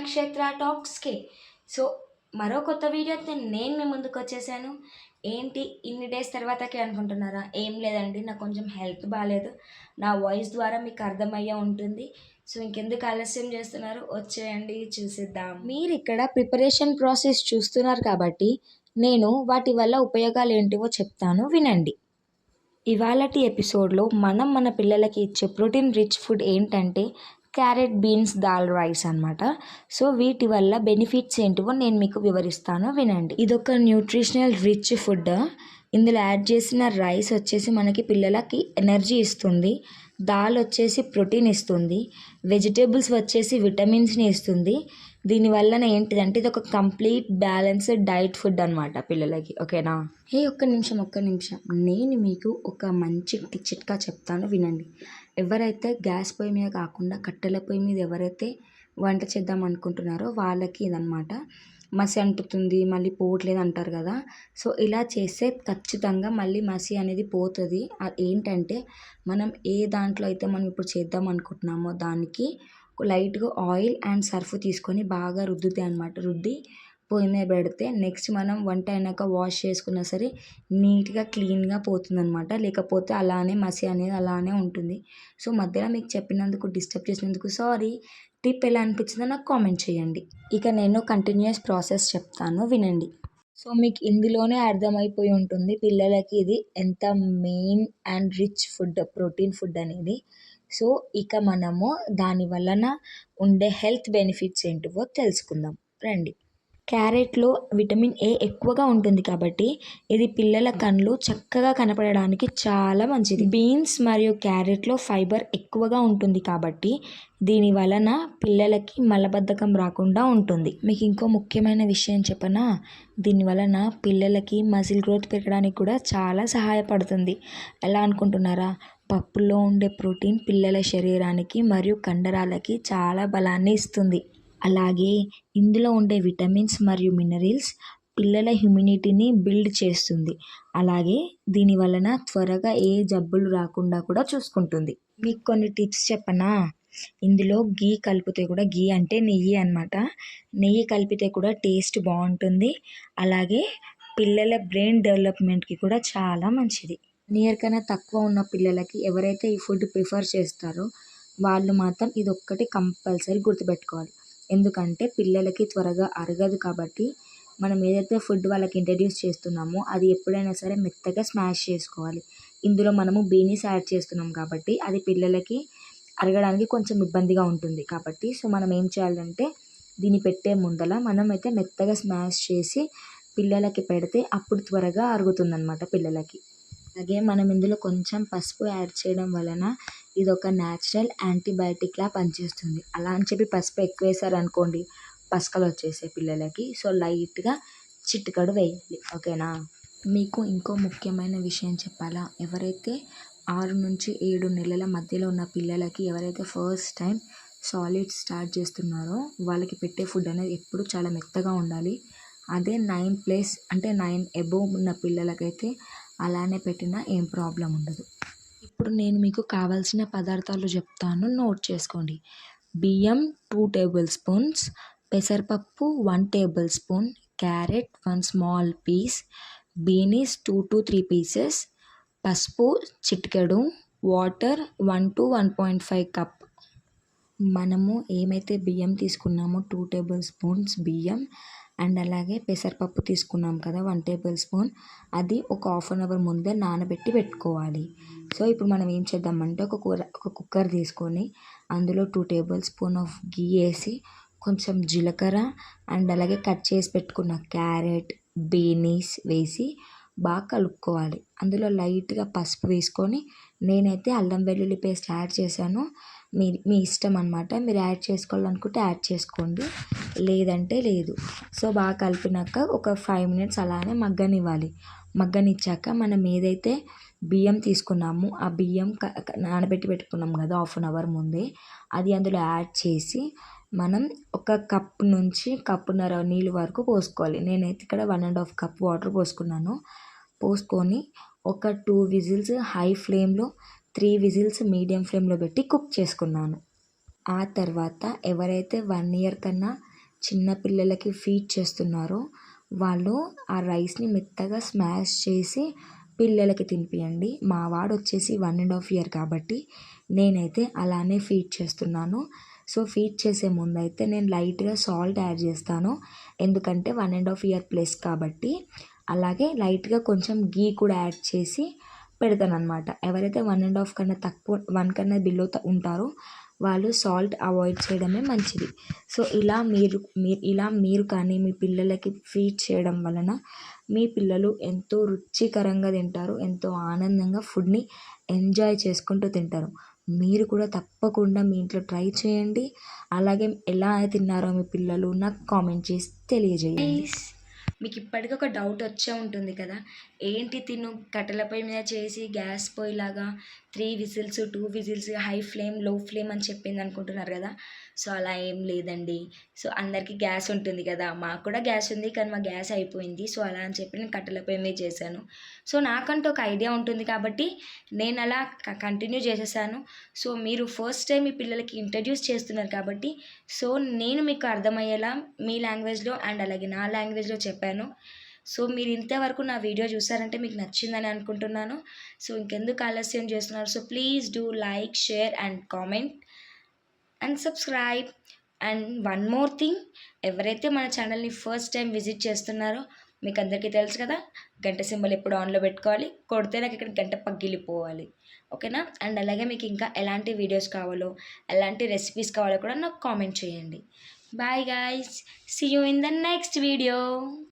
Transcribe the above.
నక్షత్ర టాక్స్కి. సో మరో కొత్త వీడియోతో నేను మీ ముందుకు వచ్చేసాను. ఏంటి ఇన్ని డేస్ తర్వాతకి అనుకుంటున్నారా? ఏం లేదండి, నాకు కొంచెం హెల్త్ బాగాలేదు. నా వాయిస్ ద్వారా మీకు అర్థమయ్యే ఉంటుంది. సో ఇంకెందుకు ఆలస్యం చేస్తున్నారు, వచ్చేయండి చూసిద్దాం. మీరు ఇక్కడ ప్రిపరేషన్ ప్రాసెస్ చూస్తున్నారు కాబట్టి నేను వాటి వల్ల ఉపయోగాలు ఏంటివో చెప్తాను, వినండి. ఇవాళటి ఎపిసోడ్లో మనం మన పిల్లలకి ఇచ్చే ప్రోటీన్ రిచ్ ఫుడ్ ఏంటంటే క్యారెట్, బీన్స్, దాల్ రైస్ అనమాట. సో వీటి వల్ల బెనిఫిట్స్ ఏంటివో నేను మీకు వివరిస్తాను, వినండి. ఇదొక న్యూట్రిషనల్ రిచ్ ఫుడ్. ఇందులో యాడ్ చేసిన రైస్ వచ్చేసి మనకి పిల్లలకి ఎనర్జీ ఇస్తుంది, దాల్ వచ్చేసి ప్రోటీన్ ఇస్తుంది, వెజిటేబుల్స్ వచ్చేసి విటమిన్స్ని ఇస్తుంది. దీనివల్లన ఏంటిదంటే ఇది ఒక కంప్లీట్ బ్యాలెన్స్డ్ డైట్ ఫుడ్ అనమాట పిల్లలకి. ఓకేనా? ఒక్క నిమిషం, నేను మీకు ఒక మంచి చిట్కా చెప్తాను, వినండి. ఎవరైతే గ్యాస్ పొయ్యి మీద కాకుండా కట్టెల పొయ్యి మీద ఎవరైతే వంట చేద్దాం అనుకుంటున్నారో వాళ్ళకి ఇదనమాట. మసి అంటుతుంది, మళ్ళీ పోవట్లేదు అంటారు కదా. సో ఇలా చేస్తే ఖచ్చితంగా మళ్ళీ మసి అనేది పోతుంది. ఏంటంటే మనం ఏ దాంట్లో అయితే మనం ఇప్పుడు చేద్దాం అనుకుంటున్నామో దానికి లైట్గా ఆయిల్ అండ్ సర్ఫ్ తీసుకొని బాగా రుద్దుతాయి అనమాట. రుద్ది పొయ్యి మీద పెడితే నెక్స్ట్ మనం వంట అయినాక వాష్ చేసుకున్నా సరే నీట్గా క్లీన్గా పోతుందనమాట. లేకపోతే అలానే మసి అనేది అలానే ఉంటుంది. సో మధ్యలో మీకు చెప్పినందుకు, డిస్టర్బ్ చేసినందుకు సారీ. టిప్ ఎలా అనిపించిందో నాకు కామెంట్ చేయండి. ఇక నేను కంటిన్యూస్ ప్రాసెస్ చెప్తాను, వినండి. సో మీకు ఇందులోనే అర్థమైపోయి ఉంటుంది పిల్లలకి ఇది ఎంత main and rich food, protein food అనేది. సో ఇక మనము దాని వలన ఉండే హెల్త్ బెనిఫిట్స్ ఏంటివో తెలుసుకుందాం, రండి. క్యారెట్లో విటమిన్ ఏ ఎక్కువగా ఉంటుంది కాబట్టి ఇది పిల్లల కళ్ళు చక్కగా కనపడడానికి చాలా మంచిది. బీన్స్ మరియు క్యారెట్లో ఫైబర్ ఎక్కువగా ఉంటుంది కాబట్టి దీని వలన పిల్లలకి మలబద్ధకం రాకుండా ఉంటుంది. మీకు ఇంకో ముఖ్యమైన విషయం చెప్పనా? దీని వలన పిల్లలకి మజిల్ గ్రోత్ పెరగడానికి కూడా చాలా సహాయపడుతుంది. ఎలా అనుకుంటున్నారా? పప్పులో ఉండే ప్రోటీన్ పిల్లల శరీరానికి మరియు కండరాలకి చాలా బలాన్ని ఇస్తుంది. అలాగే ఇందులో ఉండే విటమిన్స్ మరియు మినరల్స్ పిల్లల ఇమ్యూనిటీని బిల్డ్ చేస్తుంది. అలాగే దీని వలన త్వరగా ఏ జబ్బులు రాకుండా కూడా చూసుకుంటుంది. మీకు కొన్ని టిప్స్ చెప్పనా? ఇందులో గీ కలిపితే కూడా, గీ అంటే నెయ్యి అనమాట, నెయ్యి కలిపితే కూడా టేస్ట్ బాగుంటుంది. అలాగే పిల్లల బ్రెయిన్ డెవలప్మెంట్కి కూడా చాలా మంచిది. నియర్ కన్నా తక్కువ ఉన్న పిల్లలకి ఎవరైతే ఈ ఫుడ్ ప్రిఫర్ చేస్తారో వాళ్ళు మాత్రం ఇది ఒక్కటి కంపల్సరీ గుర్తుపెట్టుకోవాలి. ఎందుకంటే పిల్లలకి త్వరగా అరగదు కాబట్టి మనం ఏదైతే ఫుడ్ వాళ్ళకి ఇంట్రడ్యూస్ చేస్తున్నామో అది ఎప్పుడైనా సరే మెత్తగా స్మాష్ చేసుకోవాలి. ఇందులో మనము బీనీస్ యాడ్ చేస్తున్నాం కాబట్టి అది పిల్లలకి అరగడానికి కొంచెం ఇబ్బందిగా ఉంటుంది కాబట్టి సో మనం ఏం చేయాలంటే దీన్ని పెట్టే ముందల మనం అయితే మెత్తగా స్మాష్ చేసి పిల్లలకి పెడితే అప్పుడు త్వరగా అరుగుతుందన్నమాట పిల్లలకి. అలాగే మనం ఇందులో కొంచెం పసుపు యాడ్ చేయడం వలన ఇది ఒక న్యాచురల్ యాంటీబయాటిక్లా పనిచేస్తుంది. అలా అని చెప్పి పసుపు ఎక్కువ వేసారనుకోండి పసకలు వచ్చేసాయి పిల్లలకి. సో లైట్గా చిటికెడు వేయాలి, ఓకేనా? మీకు ఇంకో ముఖ్యమైన విషయం చెప్పాలా? ఎవరైతే 6 నుంచి 7 నెలల మధ్యలో ఉన్న పిల్లలకి ఎవరైతే ఫస్ట్ టైం సాలిడ్స్ స్టార్ట్ చేస్తున్నారో వాళ్ళకి పెట్టే ఫుడ్ అనేది ఎప్పుడు చాలా మెత్తగా ఉండాలి. అదే 9+ అంటే 9 అబోవ్ ఉన్న పిల్లలకైతే అలానే పెట్టినా ఏం ప్రాబ్లం ఉండదు. ఇప్పుడు నేను మీకు కావాల్సిన పదార్థాలు చెప్తాను, నోట్ చేసుకోండి. బియ్యం 2 టేబుల్ స్పూన్స్, పెసరపప్పు 1 tablespoon, carrot 1 small piece, beans 2 to 3 pieces, పసుపు చిటికెడు, వాటర్ 1 to 1.5 కప్. మనము ఏమైతే బియ్యం తీసుకున్నామో 2 టేబుల్ స్పూన్స్ బియ్యం అండ్ అలాగే పెసరపప్పు తీసుకున్నాం కదా 1 టేబుల్ స్పూన్, అది ఒక 1/2 అవర్ ముందే నానబెట్టి పెట్టుకోవాలి. సో ఇప్పుడు మనం ఏం చేద్దామంటే ఒక కుక్కర్ తీసుకొని అందులో 2 టేబుల్ స్పూన్ ఆఫ్ గీ వేసి కొంచెం జీలకర్ర అండ్ అలాగే కట్ చేసి పెట్టుకున్న క్యారెట్, బీనీస్ వేసి బాగా కలుపుకోవాలి. అందులో లైట్గా పసుపు వేసుకొని నేనైతే అల్లం వెల్లుల్లి పేస్ట్ యాడ్ చేశాను. మీ ఇష్టం అనమాట, మీరు యాడ్ చేసుకోవాలనుకుంటే యాడ్ చేసుకోండి, లేదంటే లేదు. సో బాగా కలిపినాక ఒక 5 minutes అలానే మగ్గనివ్వాలి. మగ్గనిచ్చాక మనం ఏదైతే బియ్యం తీసుకున్నామో ఆ బియ్యం నానబెట్టి పెట్టుకున్నాం కదా 1/2 అవర్ ముందే, అది అందులో యాడ్ చేసి మనం ఒక కప్ నుంచి కప్పున్నర నీళ్ళు వరకు పోసుకోవాలి. నేనైతే ఇక్కడ 1.5 కప్ వాటర్ పోసుకున్నాను. పోసుకొని ఒక 2 విజిల్స్ హై ఫ్లేమ్లో, 3 విజిల్స్ మీడియం ఫ్లేమ్లో పెట్టి కుక్ చేసుకున్నాను. ఆ తర్వాత ఎవరైతే 1 year కన్నా చిన్న పిల్లలకి ఫీడ్ చేస్తున్నారో వాళ్ళు ఆ రైస్ని మెత్తగా స్మాష్ చేసి పిల్లలకి తినిపియండి. మా వాడు వచ్చేసి 1.5 ఇయర్ కాబట్టి నేనైతే అలానే ఫీడ్ చేస్తున్నాను. సో ఫీడ్ చేసే ముందైతే నేను లైట్గా సాల్ట్ యాడ్ చేస్తాను, ఎందుకంటే 1.5 ఇయర్ ప్లస్ కాబట్టి. అలాగే లైట్గా కొంచెం గీ కూడా యాడ్ చేసి పెడతాను అనమాట. ఎవరైతే 1.5 కన్నా తక్కువ 1 కన్నా బిలో ఉంటారో వాళ్ళు సాల్ట్ అవాయిడ్ చేయడమే మంచిది. సో ఇలా మీరు కానీ మీ పిల్లలకి ఫీడ్ చేయడం వలన మీ పిల్లలు ఎంతో రుచికరంగా తింటారు, ఎంతో ఆనందంగా ఫుడ్ని ఎంజాయ్ చేసుకుంటూ తింటారు. మీరు కూడా తప్పకుండా మీ ఇంట్లో ట్రై చేయండి. అలాగే ఎలా తిన్నారో మీ పిల్లలు నాకు కామెంట్ చేసి తెలియజేయండి. మీకు ఇప్పటికీ ఒక డౌట్ వచ్చే ఉంటుంది కదా, ఏంటి తిను కట్టెల పొయ్యి మీద చేసి గ్యాస్ పొయ్యిలాగా 3 whistles 2 whistles high flame low flame అని చెప్పింది అనుకుంటున్నారు కదా. సో అలా ఏం లేదండి. సో అందరికీ గ్యాస్ ఉంటుంది కదా, మాకు కూడా గ్యాస్ ఉంది కానీ మా గ్యాస్ అయిపోయింది. సో అలా అని చెప్పి నేను కట్టెల పొయ్యి మీద చేశాను. సో నాకంటూ ఒక ఐడియా ఉంటుంది కాబట్టి నేను అలా కంటిన్యూ చేసేసాను. సో మీరు ఫస్ట్ టైం మీ పిల్లలకి ఇంట్రడ్యూస్ చేస్తున్నారు కాబట్టి సో నేను మీకు అర్థమయ్యేలా మీ లాంగ్వేజ్లో అండ్ అలాగే నా లాంగ్వేజ్లో చెప్పాను. సో మీరు ఇంతవరకు నా వీడియో చూసారంటే మీకు నచ్చిందని అనుకుంటున్నాను. సో ఇంకెందుకు ఆలస్యం చేస్తున్నారు? So please do like, share and comment and subscribe. And one more thing, ఎవరైతే మన ఛానల్ని ఫస్ట్ టైం విజిట్ చేస్తున్నారో మీకు అందరికీ తెలుసు కదా, గంట సింబల్ ఎప్పుడు ఆన్లో పెట్టుకోవాలి, కొడితే నాకు ఇక్కడ గంట పగిలిపోవాలి. ఓకేనా? అండ్ అలాగే మీకు ఇంకా ఎలాంటి వీడియోస్ కావాలో, ఎలాంటి రెసిపీస్ కావాలో కూడా నాకు కామెంట్ చేయండి. Bye guys, see you in the next video.